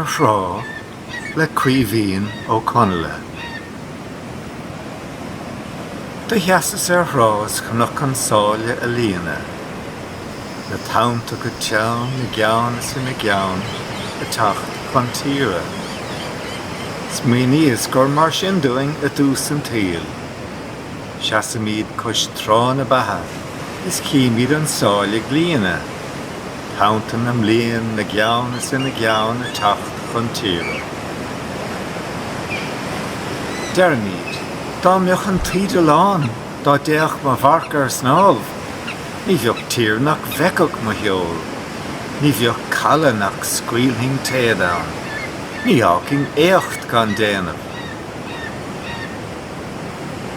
Thrá le Caoimhín Ó Conghaile. De heasas Thrás chunach an sáile a líana, le tannta go teann na geannas na geann a tacht chun tíre. Smíní is gur mar sin doing a dús an tail. Seasamíd cos Thrá na batha, is cíimíd an sáile glíana. Tauntan am líon na geannas na geann a tacht chun tíre. Dermíd, dá mbeadh an tríd a lán, dá déach má bharcar snámh. Ní bheadh tíreanach bheiceach mo heol. Ní bheadh callanach scaoilthing téadán. Ní ácing éocht gan déanamh.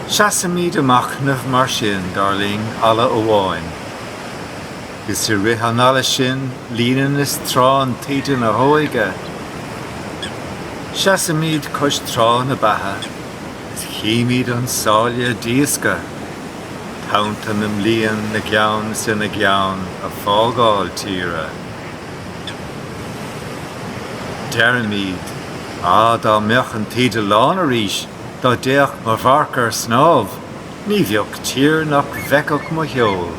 Seasamíd amachnamh mar sin darling alla óháin. Is a rith an alla sin líanaan is Thrá an tíde na hóige. Seasamíd cos Thrá na batha, is cíimíd an sáile díosca. Tauntan am líon na geannas na geann a fágáil tíre. Dermíd, dá mbeadh an tíde lán arís, dá déach má bharcar snámh. Ní bheadh tíreanach bheiceach mo heol.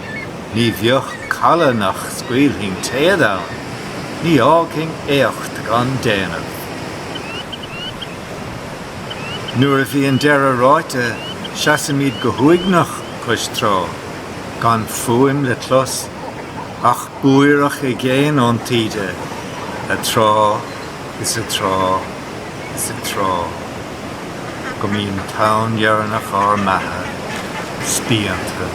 Ní bheadh callanach scaoilthing téadán. Ní ácing éocht gan déanamh. Nuair a bhí an deireadh ráite, seasamíd go huaignach cos Thrá, gan fuaim le clos, ach buíoch I géan ón tíde. A Thrá is a Thrá is a Thrá. Go mbíonn tann dhearnach ár matha, spíonta.